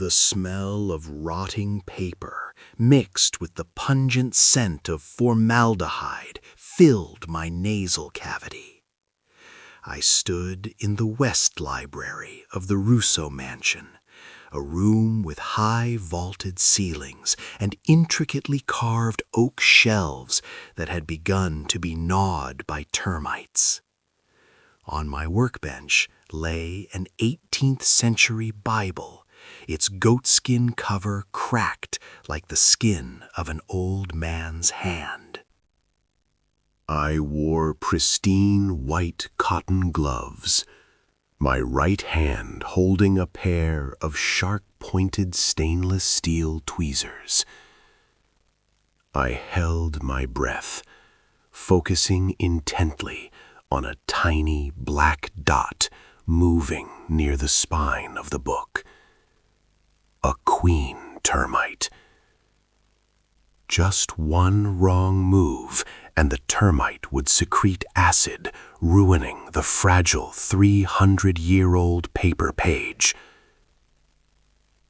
The smell of rotting paper, mixed with the pungent scent of formaldehyde, filled my nasal cavity. I stood in the West Library of the Russo Mansion, a room with high vaulted ceilings and intricately carved oak shelves that had begun to be gnawed by termites. On my workbench lay an 18th century Bible, its goatskin cover cracked like the skin of an old man's hand. I wore pristine white cotton gloves, my right hand holding a pair of sharp-pointed stainless steel tweezers. I held my breath, focusing intently on a tiny black dot moving near the spine of the book. A queen termite. Just one wrong move, and the termite would secrete acid, ruining the fragile 300-year-old paper page.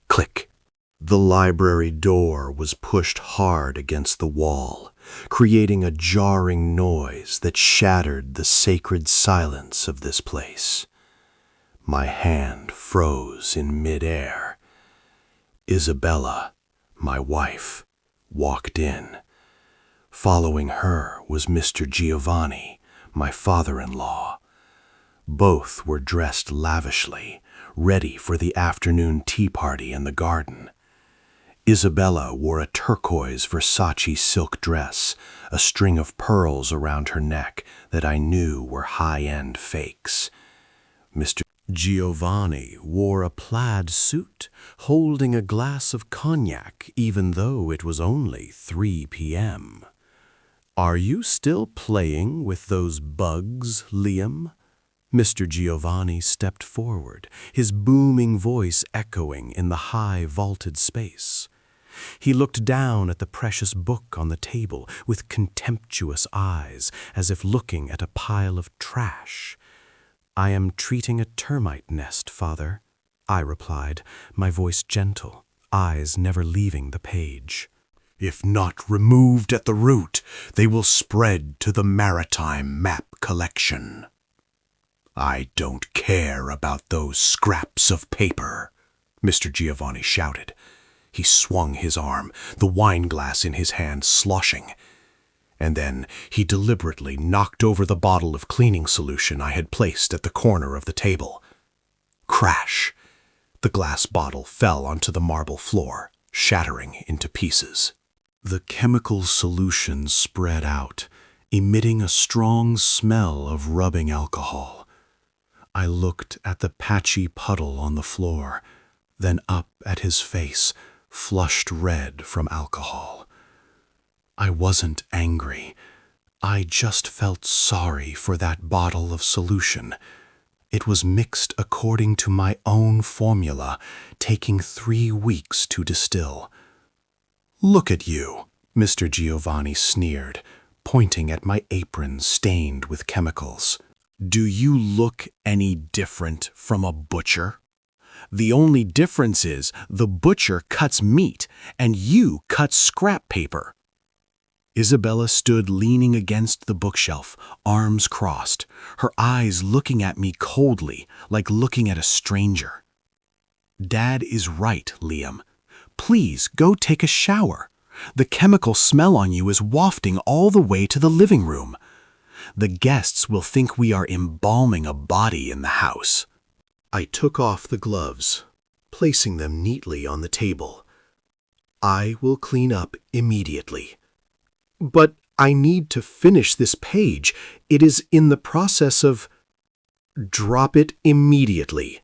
Click. The library door was pushed hard against the wall, creating a jarring noise that shattered the sacred silence of this place. My hand froze in midair. Isabella, my wife, walked in. Following her was Mr. Giovanni, my father-in-law. Both were dressed lavishly, ready for the afternoon tea party in the garden. Isabella wore a turquoise Versace silk dress, a string of pearls around her neck that I knew were high-end fakes. Mr. Giovanni wore a plaid suit, holding a glass of cognac even though it was only 3 p.m. "Are you still playing with those bugs, Liam?" Mr. Giovanni stepped forward, his booming voice echoing in the high vaulted space. He looked down at the precious book on the table with contemptuous eyes, as if looking at a pile of trash. "I am treating a termite nest, Father," I replied, my voice gentle, eyes never leaving the page. "If not removed at the root, they will spread to the maritime map collection." "I don't care about those scraps of paper," Mr. Giovanni shouted. He swung his arm, the wine-glass in his hand sloshing. And then he deliberately knocked over the bottle of cleaning solution I had placed at the corner of the table. Crash! The glass bottle fell onto the marble floor, shattering into pieces. The chemical solution spread out, emitting a strong smell of rubbing alcohol. I looked at the patchy puddle on the floor, then up at his face, flushed red from alcohol. I wasn't angry. I just felt sorry for that bottle of solution. It was mixed according to my own formula, taking 3 weeks to distill. "Look at you," Mr. Giovanni sneered, pointing at my apron stained with chemicals. "Do you look any different from a butcher? The only difference is the butcher cuts meat and you cut scrap paper." Isabella stood leaning against the bookshelf, arms crossed, her eyes looking at me coldly, like looking at a stranger. "Dad is right, Liam. Please go take a shower. The chemical smell on you is wafting all the way to the living room. The guests will think we are embalming a body in the house." I took off the gloves, placing them neatly on the table. "I will clean up immediately." "But I need to finish this page. It is in the process of—" "Drop it immediately,"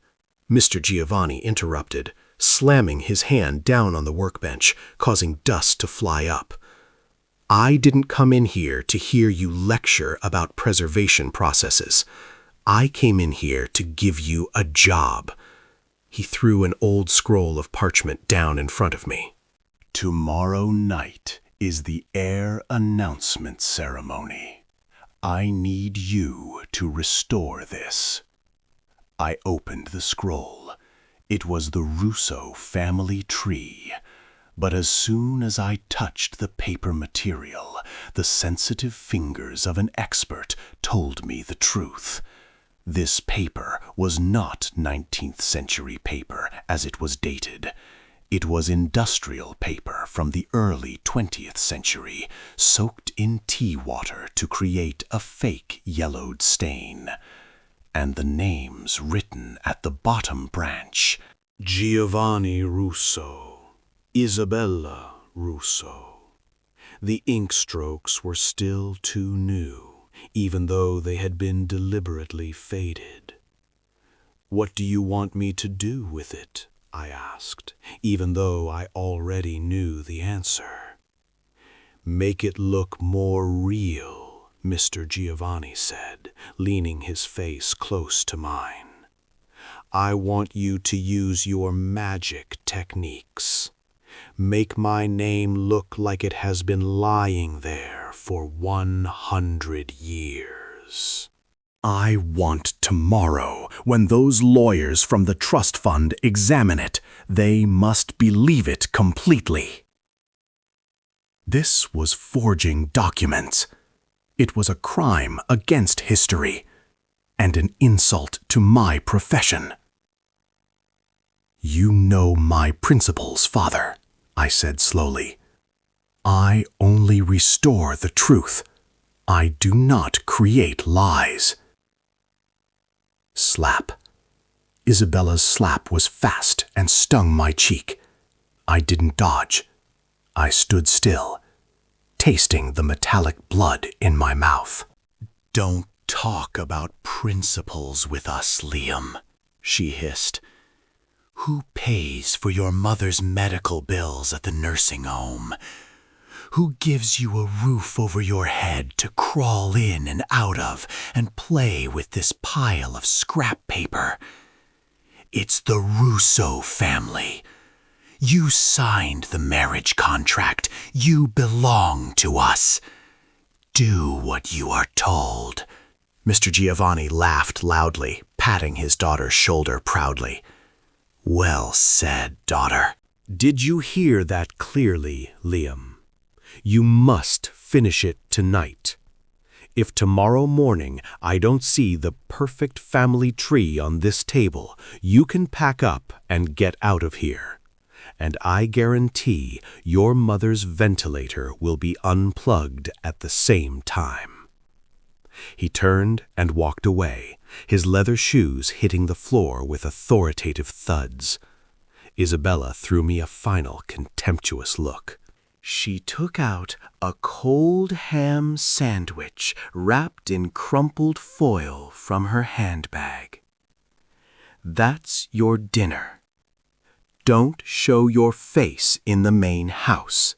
Mr. Giovanni interrupted, slamming his hand down on the workbench, causing dust to fly up. "I didn't come in here to hear you lecture about preservation processes. I came in here to give you a job." He threw an old scroll of parchment down in front of me. "Tomorrow night is the heir announcement ceremony. I need you to restore this." I opened the scroll. It was the Russo family tree. But as soon as I touched the paper material, the sensitive fingers of an expert told me the truth. This paper was not 19th century paper as it was dated. It was industrial paper from the early 20th century, soaked in tea water to create a fake yellowed stain. And the names written at the bottom branch: Giovanni Russo, Isabella Russo. The ink strokes were still too new, even though they had been deliberately faded. "What do you want me to do with it?" I asked, even though I already knew the answer. "Make it look more real," Mr. Giovanni said, leaning his face close to mine. "I want you to use your magic techniques. Make my name look like it has been lying there for 100 years. I want tomorrow, when those lawyers from the trust fund examine it, they must believe it completely." This was forging documents. It was a crime against history, and an insult to my profession. "You know my principles, Father," I said slowly. "I only restore the truth. I do not create lies." Slap. Isabella's slap was fast and stung my cheek. I didn't dodge. I stood still, tasting the metallic blood in my mouth. "Don't talk about principles with us, Liam," she hissed. "Who pays for your mother's medical bills at the nursing home? Who gives you a roof over your head to crawl in and out of and play with this pile of scrap paper? It's the Russo family. You signed the marriage contract. You belong to us. Do what you are told." Mr. Giovanni laughed loudly, patting his daughter's shoulder proudly. "Well said, daughter." "Did you hear that clearly, Liam? You must finish it tonight. If tomorrow morning I don't see the perfect family tree on this table, you can pack up and get out of here. And I guarantee your mother's ventilator will be unplugged at the same time." He turned and walked away, his leather shoes hitting the floor with authoritative thuds. Isabella threw me a final contemptuous look. She took out a cold ham sandwich wrapped in crumpled foil from her handbag. "That's your dinner. Don't show your face in the main house.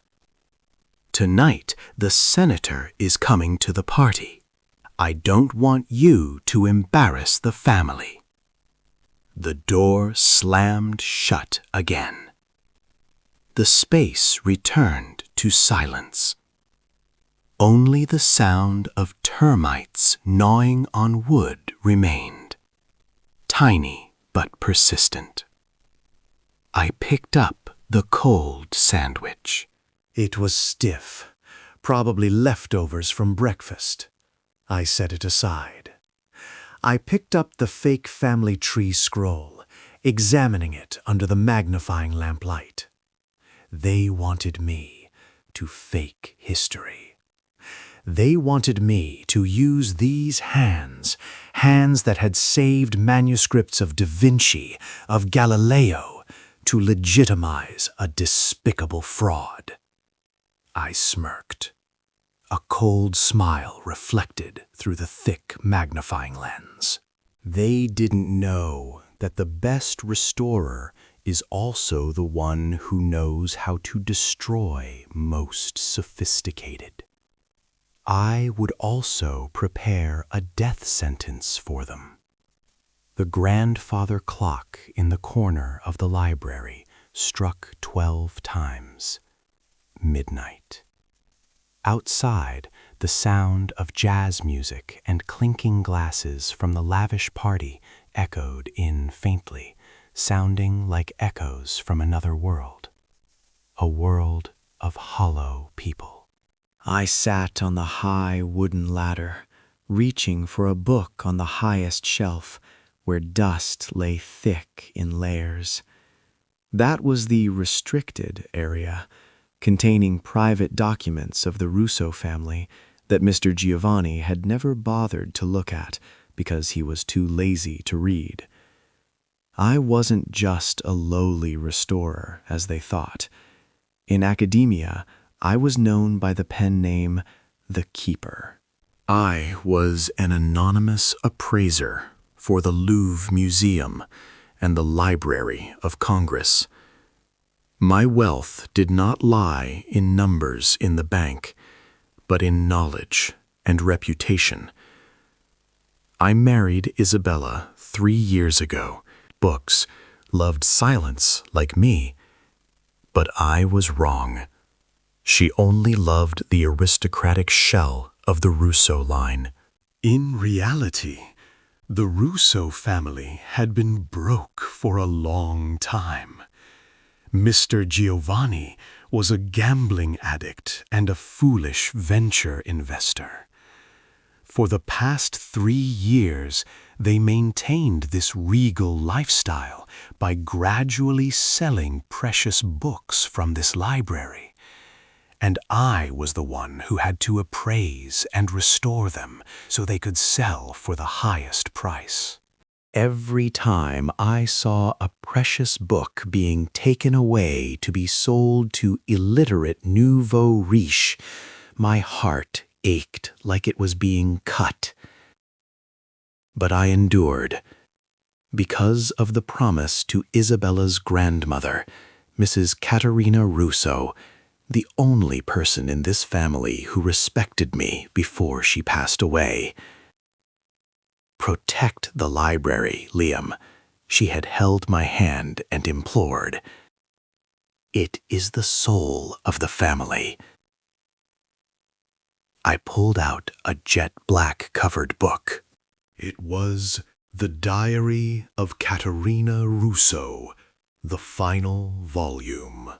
Tonight, the senator is coming to the party. I don't want you to embarrass the family." The door slammed shut again. The space returned to silence. Only the sound of termites gnawing on wood remained, tiny but persistent. I picked up the cold sandwich. It was stiff, probably leftovers from breakfast. I set it aside. I picked up the fake family tree scroll, examining it under the magnifying lamplight. They wanted me to fake history. They wanted me to use these hands that had saved manuscripts of Da Vinci, of Galileo, to legitimize a despicable fraud. I smirked. A cold smile reflected through the thick magnifying lens. They didn't know that the best restorer is also the one who knows how to destroy most sophisticated. I would also prepare a death sentence for them. The grandfather clock in the corner of the library struck 12 times. Midnight. Outside, the sound of jazz music and clinking glasses from the lavish party echoed in faintly, sounding like echoes from another world, a world of hollow people. I sat on the high wooden ladder, reaching for a book on the highest shelf, where dust lay thick in layers. That was the restricted area, containing private documents of the Russo family that Mr. Giovanni had never bothered to look at because he was too lazy to read. I wasn't just a lowly restorer, as they thought. In academia, I was known by the pen name The Keeper. I was an anonymous appraiser for the Louvre Museum and the Library of Congress. My wealth did not lie in numbers in the bank, but in knowledge and reputation. I married Isabella 3 years ago. Books loved silence like me, but I was wrong. She only loved the aristocratic shell of the Russo line. In reality, the Russo family had been broke for a long time. Mr. Giovanni was a gambling addict and a foolish venture investor. For the past 3 years, they maintained this regal lifestyle by gradually selling precious books from this library. And I was the one who had to appraise and restore them so they could sell for the highest price. Every time I saw a precious book being taken away to be sold to illiterate nouveau riche, my heart ached like it was being cut. But I endured, because of the promise to Isabella's grandmother, Mrs. Caterina Russo, the only person in this family who respected me before she passed away. Protect the library, Liam, she had held my hand and implored. It is the soul of the family. I pulled out a jet-black covered book. It was The Diary of Caterina Russo, the final volume.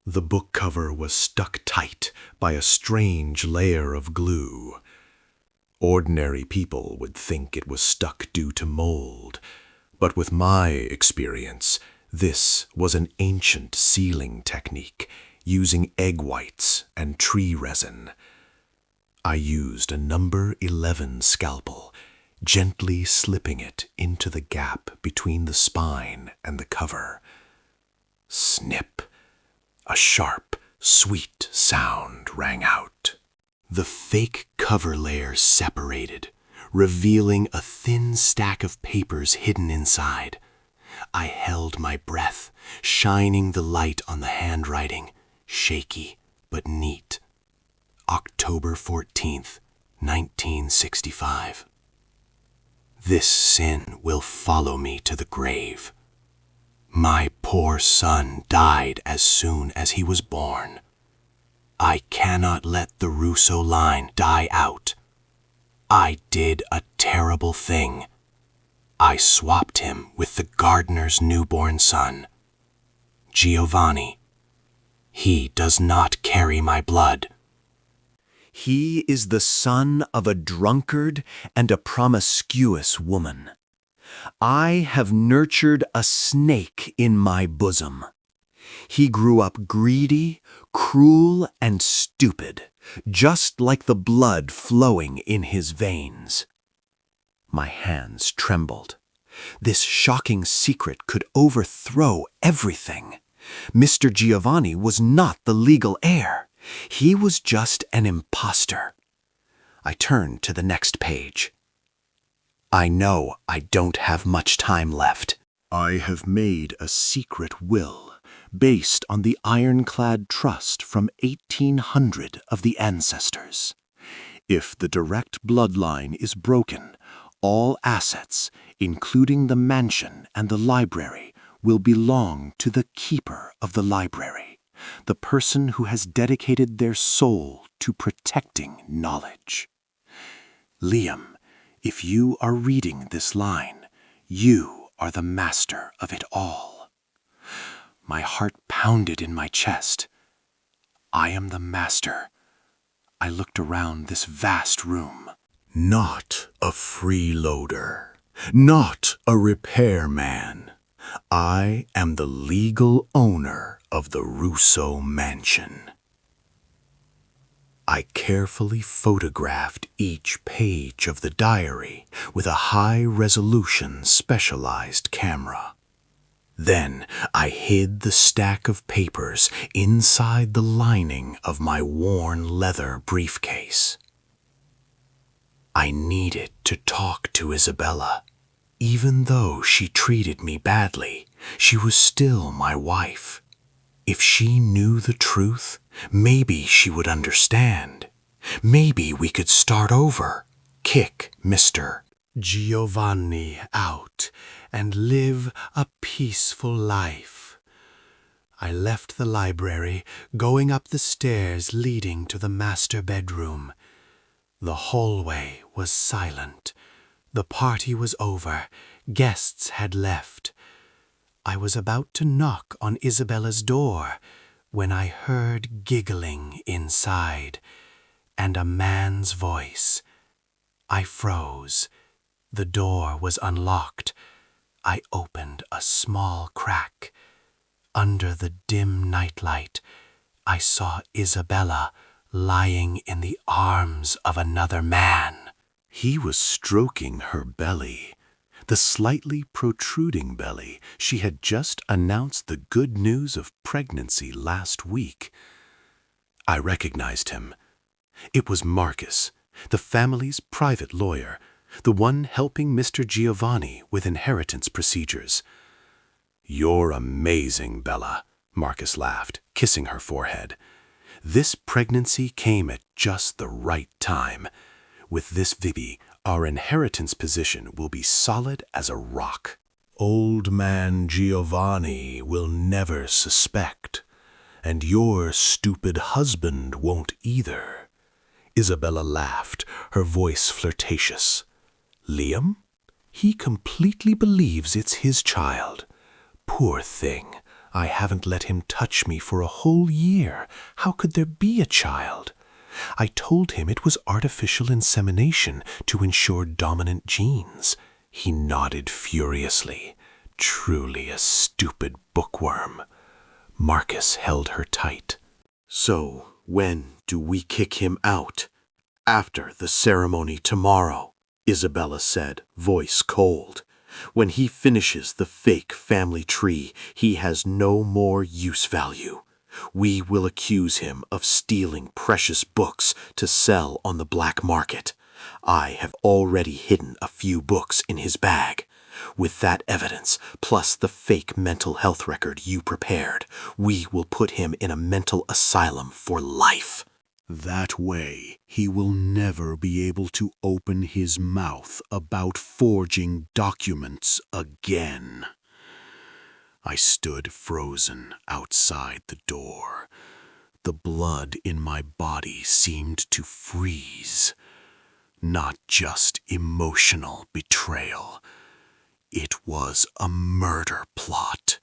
The book cover was stuck tight by a strange layer of glue. Ordinary people would think it was stuck due to mold, but with my experience, this was an ancient sealing technique using egg whites and tree resin. I used a number 11 scalpel, gently slipping it into the gap between the spine and the cover. Snip! A sharp, sweet sound rang out. The fake cover layer separated, revealing a thin stack of papers hidden inside. I held my breath, shining the light on the handwriting, shaky but neat. October 14th, 1965. This sin will follow me to the grave. My poor son died as soon as he was born. I cannot let the Russo line die out. I did a terrible thing. I swapped him with the gardener's newborn son, Giovanni. He does not carry my blood. He is the son of a drunkard and a promiscuous woman. I have nurtured a snake in my bosom. He grew up greedy, cruel, and stupid, just like the blood flowing in his veins. My hands trembled. This shocking secret could overthrow everything. Mr. Giovanni was not the legal heir. He was just an impostor. I turned to the next page. I know I don't have much time left. I have made a secret will based on the ironclad trust from 1800 of the ancestors. If the direct bloodline is broken, all assets, including the mansion and the library, will belong to the keeper of the library, the person who has dedicated their soul to protecting knowledge. Liam, if you are reading this line, you are the master of it all. My heart pounded in my chest. I am the master. I looked around this vast room. Not a freeloader, not a repairman. I am the legal owner of the Russo mansion. I carefully photographed each page of the diary with a high-resolution specialized camera. Then I hid the stack of papers inside the lining of my worn leather briefcase. I needed to talk to Isabella. Even though she treated me badly, she was still my wife. If she knew the truth, maybe she would understand. Maybe we could start over, kick Mr. Giovanni out, and live a peaceful life. I left the library, going up the stairs leading to the master bedroom. The hallway was silent. The party was over. Guests had left. I was about to knock on Isabella's door when I heard giggling inside and a man's voice. I froze. The door was unlocked. I opened a small crack. Under the dim nightlight, I saw Isabella lying in the arms of another man. He was stroking her belly, the slightly protruding belly she had just announced the good news of pregnancy last week. I recognized him. It was Marcus, the family's private lawyer, the one helping Mr. Giovanni with inheritance procedures. "You're amazing, Bella," Marcus laughed, kissing her forehead. "This pregnancy came at just the right time. With this baby, our inheritance position will be solid as a rock. Old man Giovanni will never suspect, and your stupid husband won't either." Isabella laughed, her voice flirtatious. "Liam? He completely believes it's his child. Poor thing, I haven't let him touch me for a whole year. How could there be a child? I told him it was artificial insemination to ensure dominant genes." He nodded furiously. Truly a stupid bookworm. Marcus held her tight. "So, when do we kick him out?" "After the ceremony tomorrow," Isabella said, voice cold. "When he finishes the fake family tree, he has no more use value. We will accuse him of stealing precious books to sell on the black market. I have already hidden a few books in his bag. With that evidence, plus the fake mental health record you prepared, we will put him in a mental asylum for life. That way, he will never be able to open his mouth about forging documents again." I stood frozen outside the door. The blood in my body seemed to freeze. Not just emotional betrayal. It was a murder plot.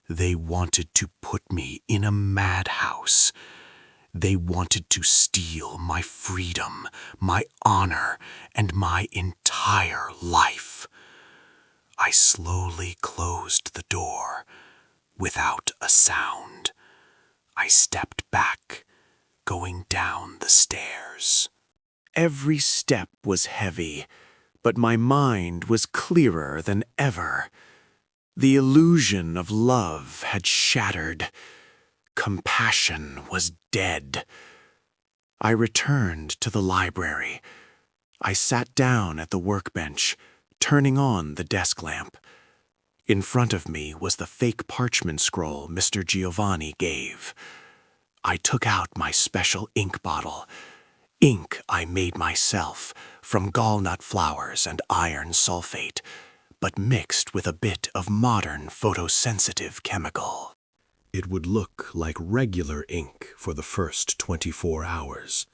They wanted to put me in a madhouse. They wanted to steal my freedom, my honor, and my entire life. I slowly closed the door, without a sound. I stepped back, going down the stairs. Every step was heavy, but my mind was clearer than ever. The illusion of love had shattered. Compassion was dead. I returned to the library. I sat down at the workbench, turning on the desk lamp. In front of me was the fake parchment scroll Mr. Giovanni gave. I took out my special ink bottle. Ink I made myself from gallnut flowers and iron sulfate, but mixed with a bit of modern photosensitive chemical. It would look like regular ink for the first 24 hours.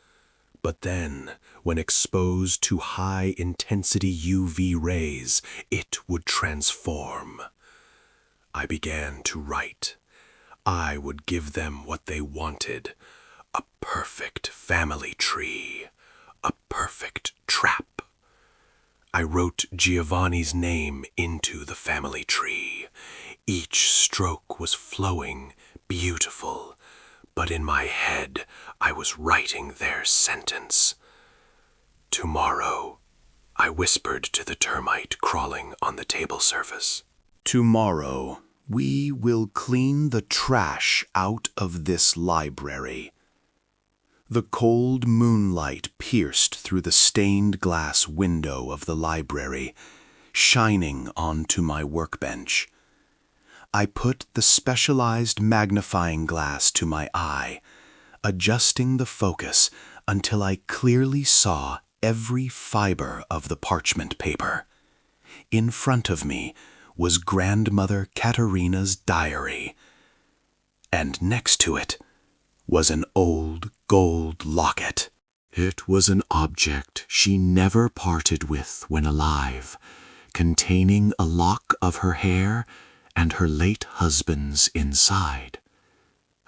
But then, when exposed to high-intensity UV rays, it would transform. I began to write. I would give them what they wanted: a perfect family tree, a perfect trap. I wrote Giovanni's name into the family tree. Each stroke was flowing, beautiful, but in my head I was writing their sentence. Tomorrow, I whispered to the termite crawling on the table surface. Tomorrow, we will clean the trash out of this library. The cold moonlight pierced through the stained glass window of the library, shining onto my workbench. I put the specialized magnifying glass to my eye, adjusting the focus until I clearly saw every fiber of the parchment paper. In front of me was Grandmother Katerina's diary, and next to it was an old gold locket. It was an object she never parted with when alive, containing a lock of her hair and her late husband's inside.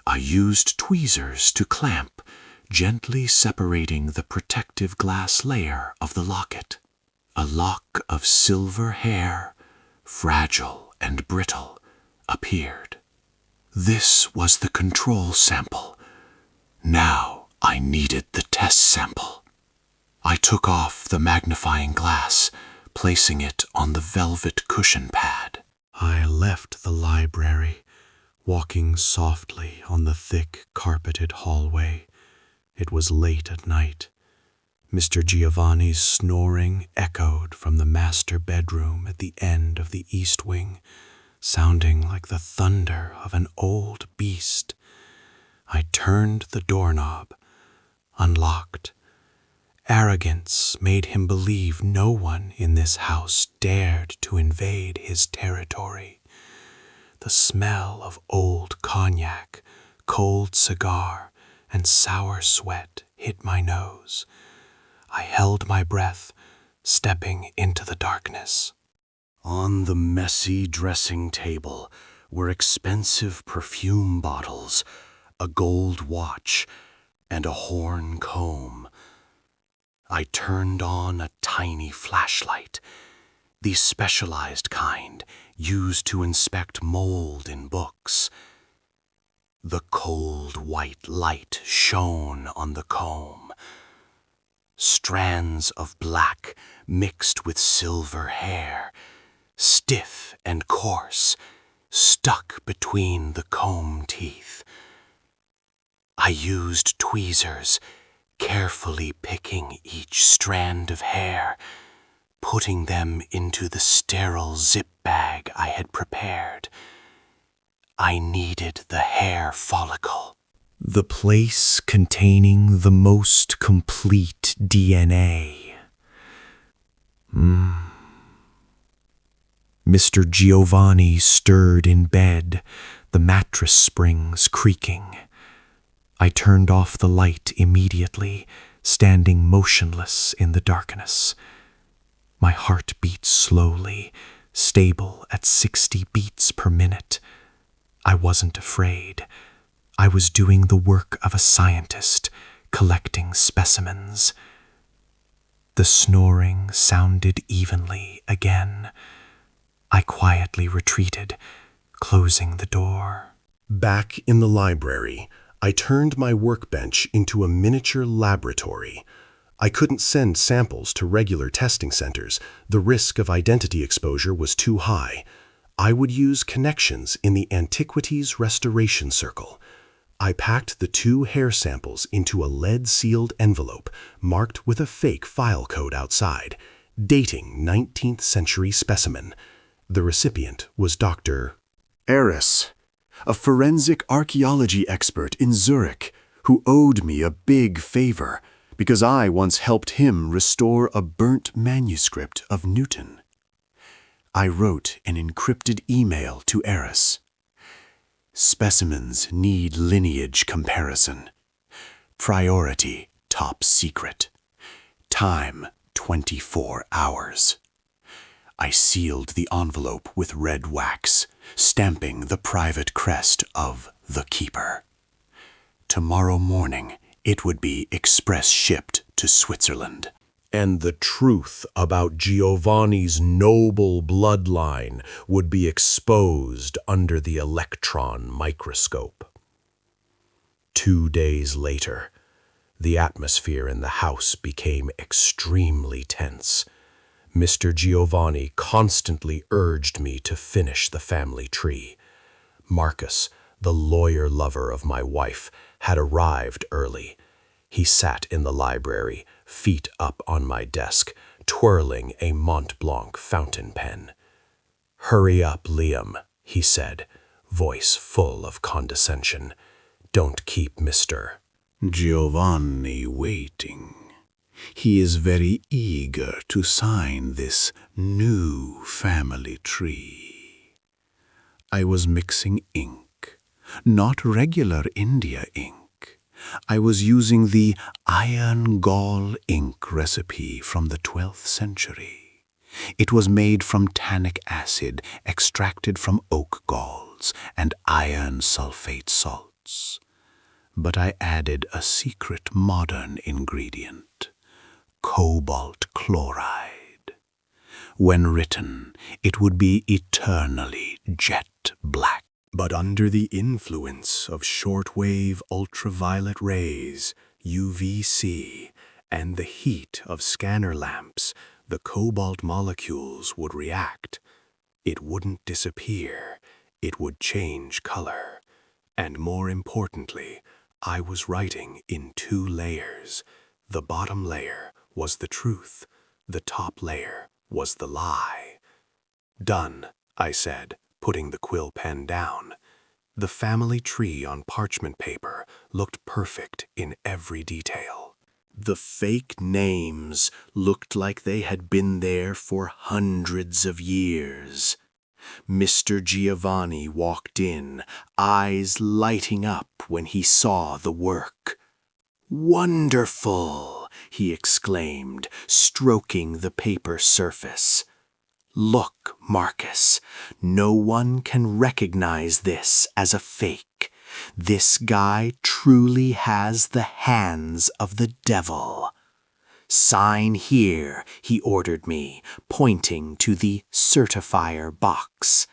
I used tweezers to clamp, gently separating the protective glass layer of the locket. A lock of silver hair, fragile and brittle, appeared. This was the control sample. Now I needed the test sample. I took off the magnifying glass, placing it on the velvet cushion pad. I left the library, walking softly on the thick, carpeted hallway. It was late at night. Mr. Giovanni's snoring echoed from the master bedroom at the end of the east wing, sounding like the thunder of an old beast. I turned the doorknob, unlocked. Arrogance made him believe no one in this house dared to invade his territory. The smell of old cognac, cold cigar, and sour sweat hit my nose. I held my breath, stepping into the darkness. On the messy dressing table were expensive perfume bottles, a gold watch, and a horn comb. I turned on a tiny flashlight, the specialized kind used to inspect mold in books. The cold white light shone on the comb. Strands of black mixed with silver hair, stiff and coarse, stuck between the comb teeth. I used tweezers, carefully picking each strand of hair, putting them into the sterile zip bag I had prepared. I needed the hair follicle, the place containing the most complete DNA. Mr. Giovanni stirred in bed, the mattress springs creaking. I turned off the light immediately, standing motionless in the darkness. My heart beat slowly, stable at 60 beats per minute. I wasn't afraid. I was doing the work of a scientist, collecting specimens. The snoring sounded evenly again. I quietly retreated, closing the door. Back in the library, I turned my workbench into a miniature laboratory. I couldn't send samples to regular testing centers. The risk of identity exposure was too high. I would use connections in the Antiquities Restoration Circle. I packed the 2 hair samples into a lead-sealed envelope marked with a fake file code outside, dating 19th century specimen. The recipient was Dr. Eris, a forensic archaeology expert in Zurich, who owed me a big favor because I once helped him restore a burnt manuscript of Newton. I wrote an encrypted email to Eris. Specimens need lineage comparison. Priority top secret. Time 24 hours. I sealed the envelope with red wax, stamping the private crest of the Keeper. Tomorrow morning, it would be express shipped to Switzerland. And the truth about Giovanni's noble bloodline would be exposed under the electron microscope. 2 days later, the atmosphere in the house became extremely tense. Mr. Giovanni constantly urged me to finish the family tree. Marcus, the lawyer lover of my wife, had arrived early. He sat in the library, feet up on my desk, twirling a Mont Blanc fountain pen. "Hurry up, Liam," he said, voice full of condescension. "Don't keep Mr. Giovanni waiting. He is very eager to sign this new family tree." I was mixing ink, not regular India ink. I was using the iron gall ink recipe from the 12th century. It was made from tannic acid extracted from oak galls and iron sulfate salts. But I added a secret modern ingredient, cobalt chloride. When written, it would be eternally jet black. But under the influence of shortwave ultraviolet rays, UVC, and the heat of scanner lamps, the cobalt molecules would react. It wouldn't disappear, it would change color. And more importantly, I was writing in 2 layers. The bottom layer was the truth, the top layer was the lie. "Done," I said, putting the quill pen down. The family tree on parchment paper looked perfect in every detail. The fake names looked like they had been there for hundreds of years. Mr. Giovanni walked in, eyes lighting up when he saw the work. "Wonderful!" he exclaimed, stroking the paper surface. "Look, Marcus, no one can recognize this as a fake. This guy truly has the hands of the devil." "Sign here," he ordered me, pointing to the certifier box.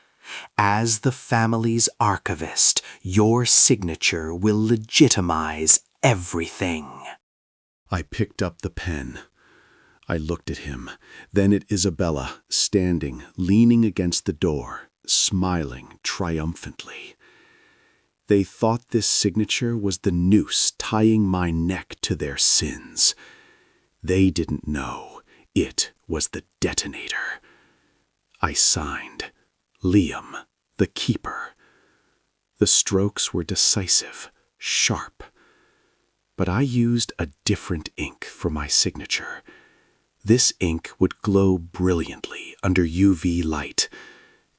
"As the family's archivist, your signature will legitimize everything." I picked up the pen. I looked at him, then at Isabella, standing, leaning against the door, smiling triumphantly. They thought this signature was the noose tying my neck to their sins. They didn't know it was the detonator. I signed, Liam, the Keeper. The strokes were decisive, sharp. But I used a different ink for my signature. This ink would glow brilliantly under UV light,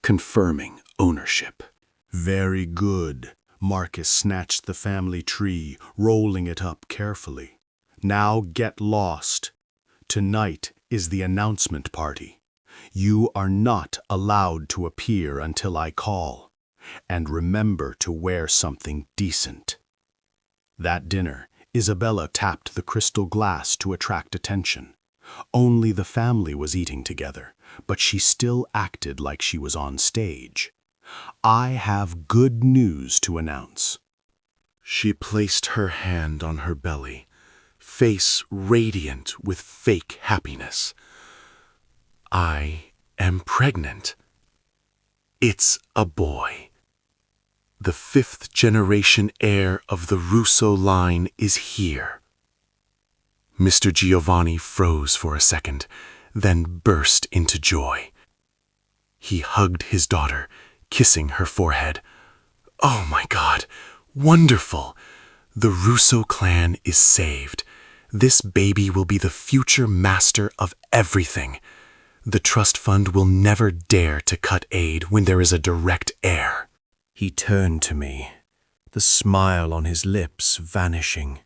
confirming ownership. "Very good." Marcus snatched the family tree, rolling it up carefully. "Now get lost. Tonight is the announcement party. You are not allowed to appear until I call. And remember to wear something decent." That dinner, Isabella tapped the crystal glass to attract attention. Only the family was eating together, but she still acted like she was on stage. "I have good news to announce." She placed her hand on her belly, face radiant with fake happiness. "I am pregnant. It's a boy. The 5th generation heir of the Russo line is here." Mr. Giovanni froze for a second, then burst into joy. He hugged his daughter, kissing her forehead. "Oh my God, wonderful! The Russo clan is saved. This baby will be the future master of everything. The trust fund will never dare to cut aid when there is a direct heir." He turned to me, the smile on his lips vanishing.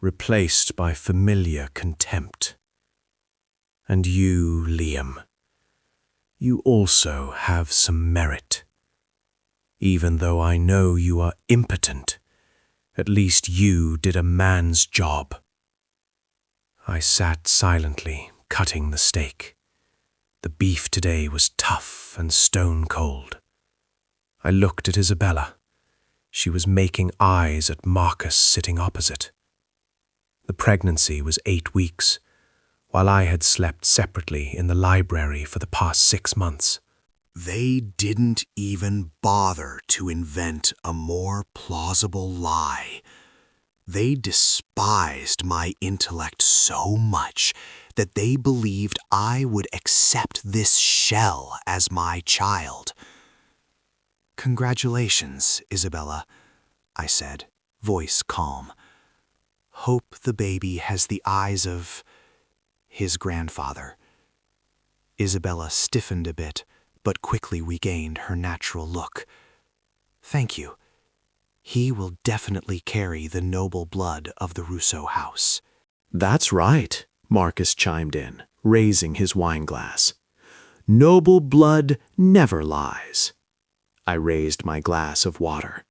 replaced by familiar contempt. And you, Liam, you also have some merit. Even though I know you are impotent, at least you did a man's job. I sat silently, cutting the steak. The beef today was tough and stone cold. I looked at Isabella. She was making eyes at Marcus sitting opposite. The pregnancy was 8 weeks, while I had slept separately in the library for the past 6 months. They didn't even bother to invent a more plausible lie. They despised my intellect so much that they believed I would accept this shell as my child. "Congratulations, Isabella," I said, voice calm. "Hope the baby has the eyes of his grandfather." Isabella stiffened a bit, but quickly regained her natural look. "Thank you. He will definitely carry the noble blood of the Rousseau house." "That's right," Marcus chimed in, raising his wineglass. "Noble blood never lies." I raised my glass of water.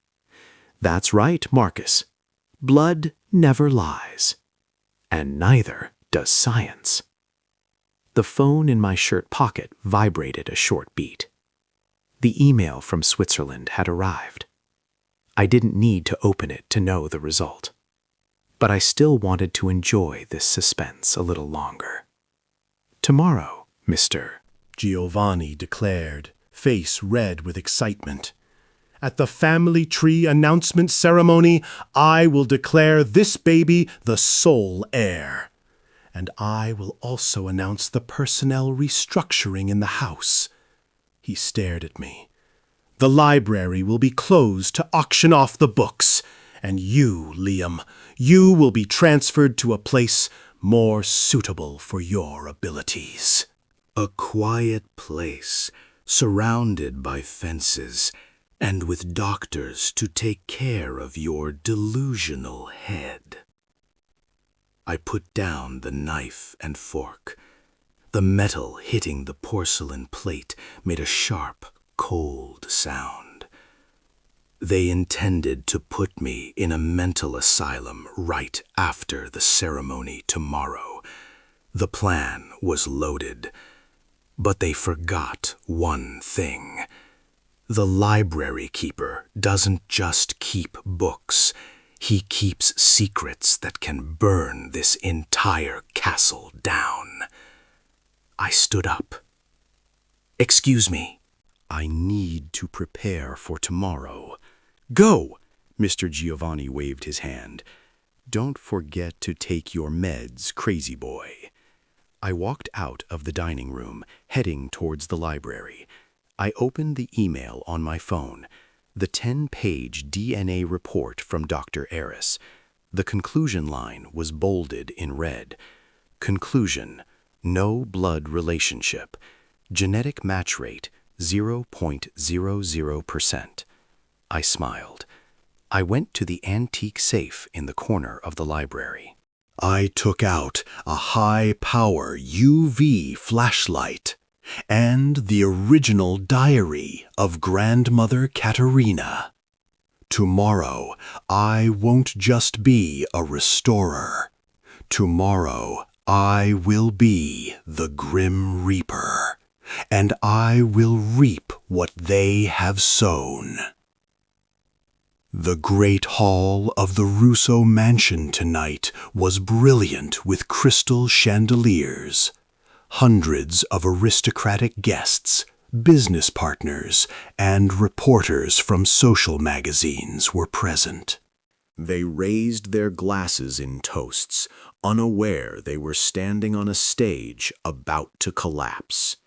"That's right, Marcus. Blood never lies. And neither does science." The phone in my shirt pocket vibrated a short beat. The email from Switzerland had arrived. I didn't need to open it to know the result. But I still wanted to enjoy this suspense a little longer. "Tomorrow, Mr. Giovanni declared, face red with excitement. "At the family tree announcement ceremony, I will declare this baby the sole heir. And I will also announce the personnel restructuring in the house." He stared at me. "The library will be closed to auction off the books, and you, Liam, you will be transferred to a place more suitable for your abilities." A quiet place, surrounded by fences, and with doctors to take care of your delusional head. I put down the knife and fork. The metal hitting the porcelain plate made a sharp, cold sound. They intended to put me in a mental asylum right after the ceremony tomorrow. The plan was loaded. But they forgot one thing. The library keeper doesn't just keep books. He keeps secrets that can burn this entire castle down. I stood up. "Excuse me." "I need to prepare for tomorrow." "Go!" Mr. Giovanni waved his hand. "Don't forget to take your meds, crazy boy." I walked out of the dining room, heading towards the library. I opened the email on my phone, the 10-page DNA report from Dr. Eris. The conclusion line was bolded in red. Conclusion: no blood relationship. Genetic match rate 0.00%. I smiled. I went to the antique safe in the corner of the library. I took out a high-power UV flashlight and the original diary of Grandmother Katerina. Tomorrow, I won't just be a restorer. Tomorrow, I will be the Grim Reaper, and I will reap what they have sown. The great hall of the Rousseau mansion tonight was brilliant with crystal chandeliers. Hundreds of aristocratic guests, business partners, and reporters from social magazines were present. They raised their glasses in toasts, unaware they were standing on a stage about to collapse.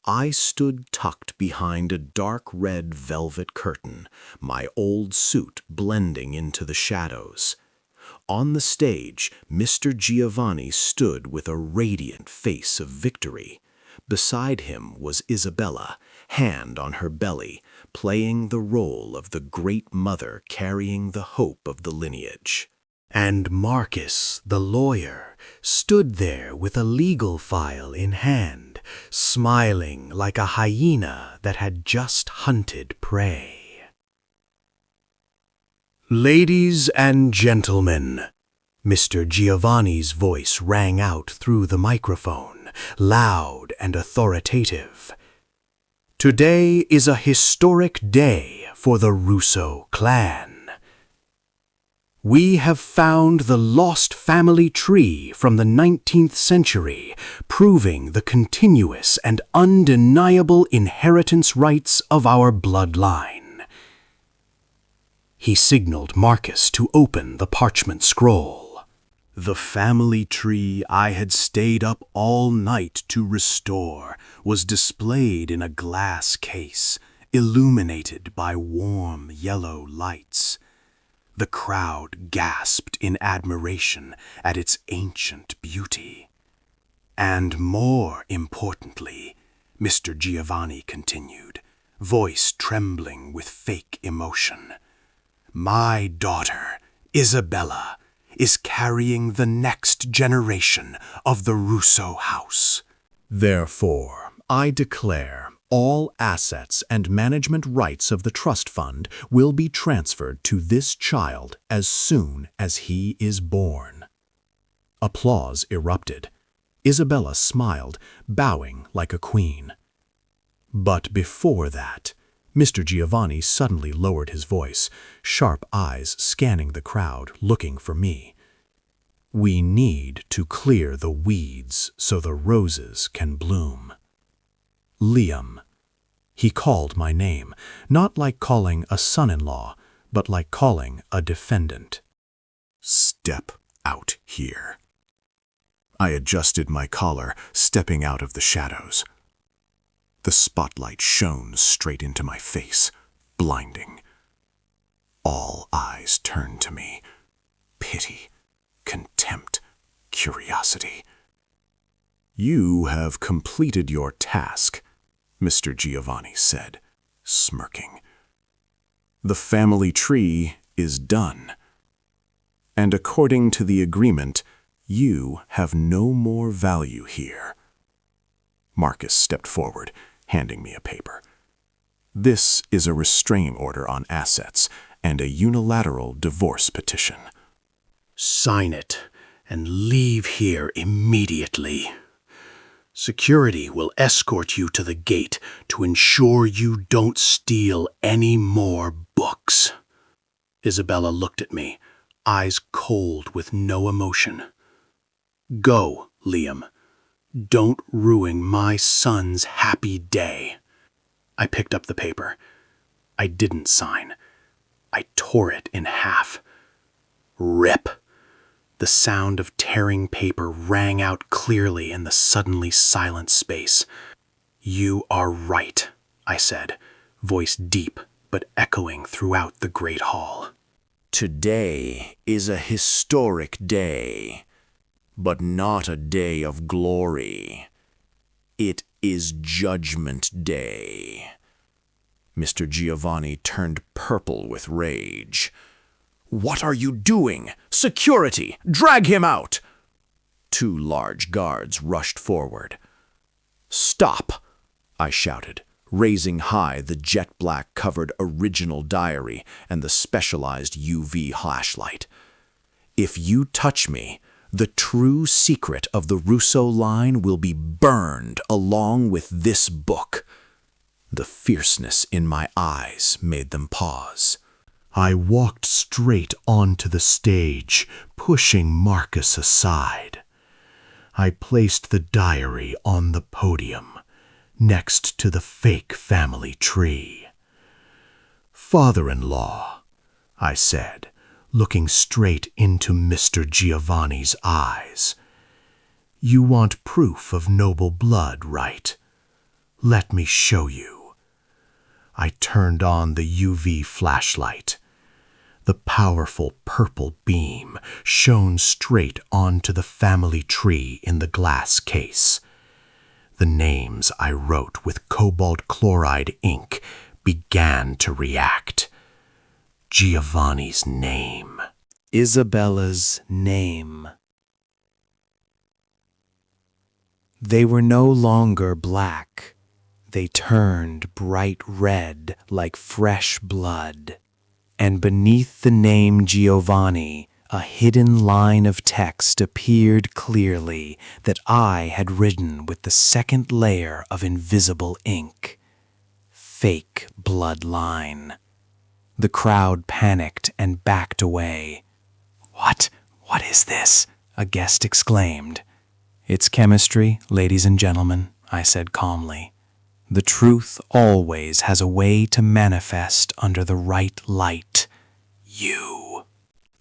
I stood tucked behind a dark red velvet curtain, my old suit blending into the shadows. On the stage, Mr. Giovanni stood with a radiant face of victory. Beside him was Isabella, hand on her belly, playing the role of the great mother carrying the hope of the lineage. And Marcus, the lawyer, stood there with a legal file in hand, smiling like a hyena that had just hunted prey. "Ladies and gentlemen," Mr. Giovanni's voice rang out through the microphone, loud and authoritative. "Today is a historic day for the Russo clan. We have found the lost family tree from the 19th century, proving the continuous and undeniable inheritance rights of our bloodline." He signaled Marcus to open the parchment scroll. The family tree I had stayed up all night to restore was displayed in a glass case, illuminated by warm yellow lights. The crowd gasped in admiration at its ancient beauty. "And more importantly," Mr. Giovanni continued, voice trembling with fake emotion, "my daughter, Isabella, is carrying the next generation of the Russo house. Therefore, I declare all assets and management rights of the trust fund will be transferred to this child as soon as he is born." Applause erupted. Isabella smiled, bowing like a queen. But before that, Mr. Giovanni suddenly lowered his voice, sharp eyes scanning the crowd, looking for me. "We need to clear the weeds so the roses can bloom. Liam." He called my name, not like calling a son-in-law, but like calling a defendant. "Step out here." I adjusted my collar, stepping out of the shadows. The spotlight shone straight into my face, blinding. All eyes turned to me. Pity, contempt, curiosity. "You have completed your task," Mr. Giovanni said, smirking. "The family tree is done. And according to the agreement, you have no more value here." Marcus stepped forward, handing me a paper. "This is a restraining order on assets and a unilateral divorce petition." "Sign it and leave here immediately. Security will escort you to the gate to ensure you don't steal any more books." Isabella looked at me, eyes cold with no emotion. "Go, Liam. Don't ruin my son's happy day." I picked up the paper. I didn't sign. I tore it in half. Rip! The sound of tearing paper rang out clearly in the suddenly silent space. "You are right," I said, voice deep but echoing throughout the great hall. "Today is a historic day, but not a day of glory. It is Judgment Day." Mr. Giovanni turned purple with rage. "What are you doing? Security! Drag him out!" 2 large guards rushed forward. "Stop!" I shouted, raising high the jet-black covered original diary and the specialized UV flashlight. "If you touch me, the true secret of the Russo line will be burned along with this book." The fierceness in my eyes made them pause. I walked straight onto the stage, pushing Marcus aside. I placed the diary on the podium, next to the fake family tree. "Father-in-law," I said, looking straight into Mr. Giovanni's eyes, "you want proof of noble blood, right? Let me show you." I turned on the UV flashlight. The powerful purple beam shone straight onto the family tree in the glass case. The names I wrote with cobalt chloride ink began to react. Giovanni's name. Isabella's name. They were no longer black. They turned bright red like fresh blood. And beneath the name Giovanni, a hidden line of text appeared clearly that I had written with the second layer of invisible ink. Fake bloodline. The crowd panicked and backed away. What is this?" a guest exclaimed. "It's chemistry, ladies and gentlemen," I said calmly. "The truth always has a way to manifest under the right light. You."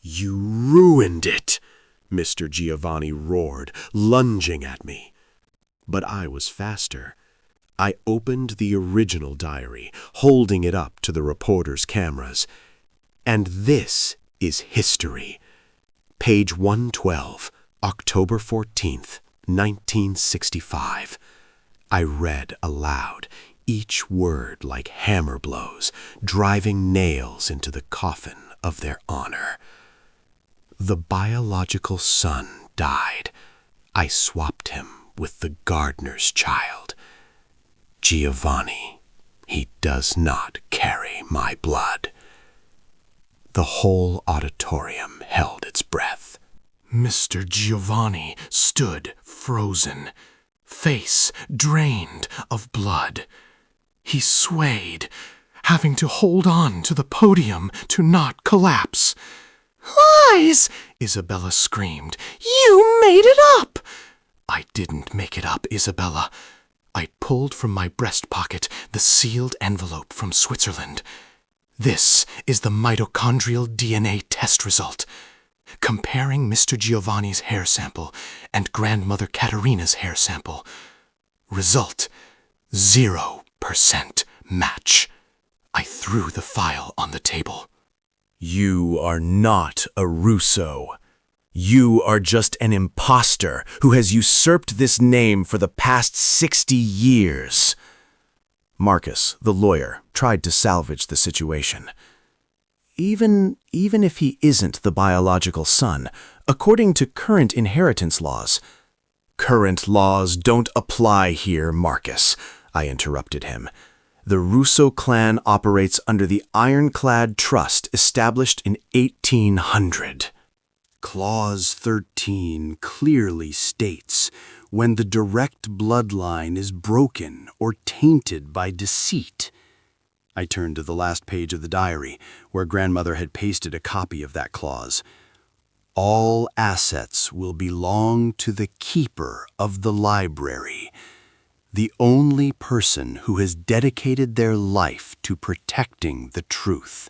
"You ruined it," Mr. Giovanni roared, lunging at me. But I was faster. I opened the original diary, holding it up to the reporter's cameras. And this is history. Page 112, October 14th, 1965. I read aloud, each word like hammer blows, driving nails into the coffin of their honor. The biological son died. I swapped him with the gardener's child. Giovanni, he does not carry my blood. The whole auditorium held its breath. Mr. Giovanni stood frozen, face drained of blood. He swayed, having to hold on to the podium to not collapse. "Lies!" Isabella screamed. "You made it up!" "I didn't make it up, Isabella. I pulled from my breast pocket the sealed envelope from Switzerland. This is the mitochondrial DNA test result. Comparing Mr. Giovanni's hair sample and grandmother Katerina's hair sample. Result, 0% match." I threw the file on the table. You are not a Russo. You are just an imposter who has usurped this name for the past 60 years. Marcus, the lawyer, tried to salvage the situation. Even if he isn't the biological son, according to current inheritance laws. Current laws don't apply here, Marcus, I interrupted him. The Russo clan operates under the ironclad trust established in 1800. Clause 13 clearly states when the direct bloodline is broken or tainted by deceit. I turned to the last page of the diary, where grandmother had pasted a copy of that clause. All assets will belong to the keeper of the library, the only person who has dedicated their life to protecting the truth.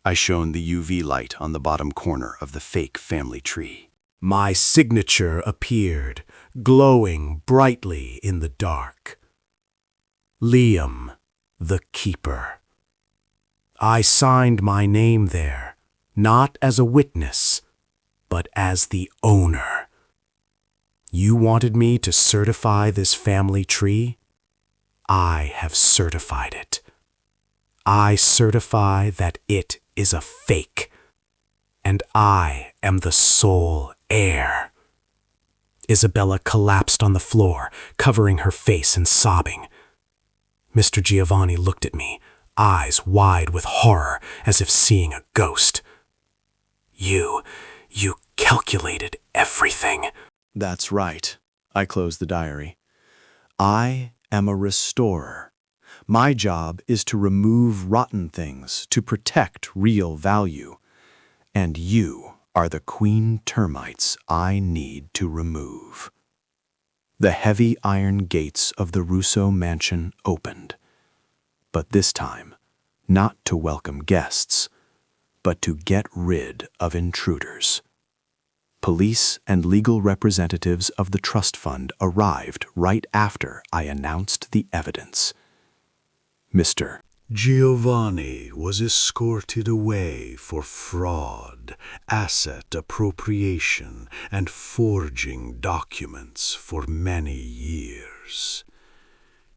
I shone the UV light on the bottom corner of the fake family tree. My signature appeared, glowing brightly in the dark. Liam, the keeper. I signed my name there, not as a witness, but as the owner. You wanted me to certify this family tree? I have certified it. I certify that it is a fake, and I am the sole heir. Isabella collapsed on the floor, covering her face and sobbing. Mr. Giovanni looked at me, eyes wide with horror, as if seeing a ghost. You calculated everything." That's right. I closed the diary. I am a restorer. My job is to remove rotten things to protect real value. And you are the queen termites I need to remove. The heavy iron gates of the Russo mansion opened. But this time, not to welcome guests, but to get rid of intruders. Police and legal representatives of the trust fund arrived right after I announced the evidence. Mr. Giovanni was escorted away for fraud, asset appropriation, and forging documents for many years.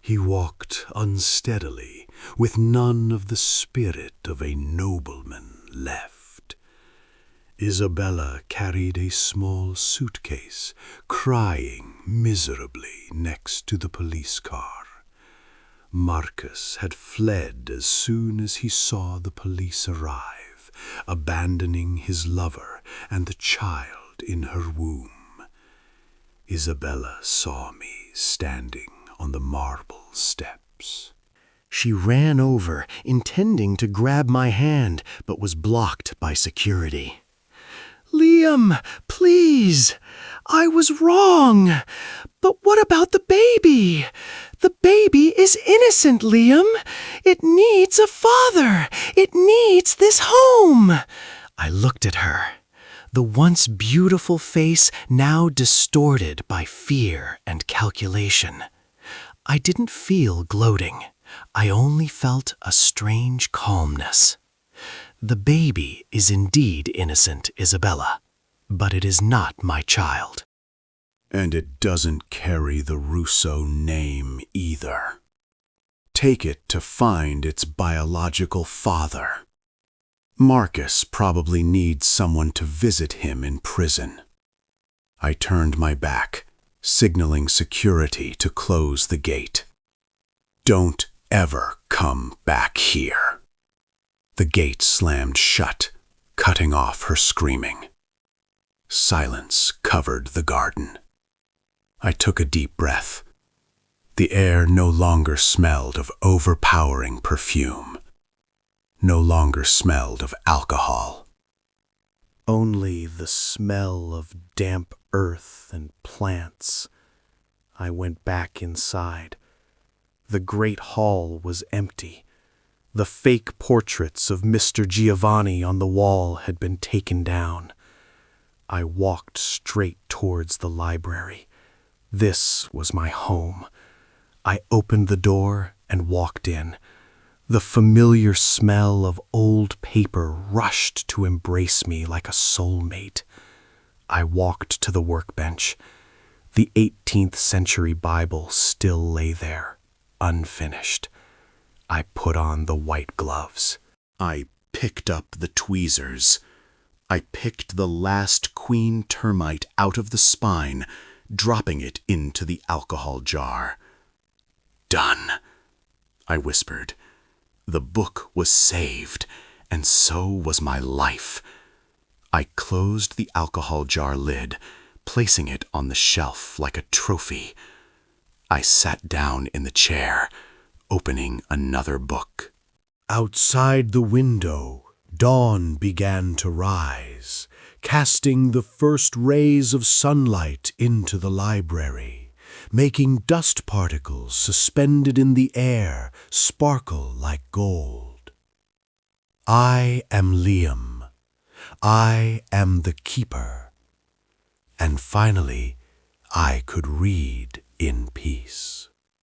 He walked unsteadily, with none of the spirit of a nobleman left. Isabella carried a small suitcase, crying miserably next to the police car. Marcus had fled as soon as he saw the police arrive, abandoning his lover and the child in her womb. Isabella saw me standing on the marble steps. She ran over, intending to grab my hand, but was blocked by security. "Liam, please! I was wrong! But what about the baby? The baby is innocent, Liam! It needs a father! It needs this home!" I looked at her, the once beautiful face now distorted by fear and calculation. I didn't feel gloating. I only felt a strange calmness. The baby is indeed innocent, Isabella, but it is not my child. And it doesn't carry the Russo name either. Take it to find its biological father. Marcus probably needs someone to visit him in prison. I turned my back, signaling security to close the gate. Don't ever come back here. The gate slammed shut, cutting off her screaming. Silence covered the garden. I took a deep breath. The air no longer smelled of overpowering perfume. No longer smelled of alcohol. Only the smell of damp earth and plants. I went back inside. The great hall was empty. The fake portraits of Mr. Giovanni on the wall had been taken down. I walked straight towards the library. This was my home. I opened the door and walked in. The familiar smell of old paper rushed to embrace me like a soulmate. I walked to the workbench. The 18th century Bible still lay there, unfinished. I put on the white gloves. I picked up the tweezers. I picked the last queen termite out of the spine, dropping it into the alcohol jar. "Done," I whispered. The book was saved, and so was my life. I closed the alcohol jar lid, placing it on the shelf like a trophy. I sat down in the chair, opening another book. Outside the window, dawn began to rise, casting the first rays of sunlight into the library, making dust particles suspended in the air sparkle like gold. I am Liam. I am the keeper. And finally, I could read in peace.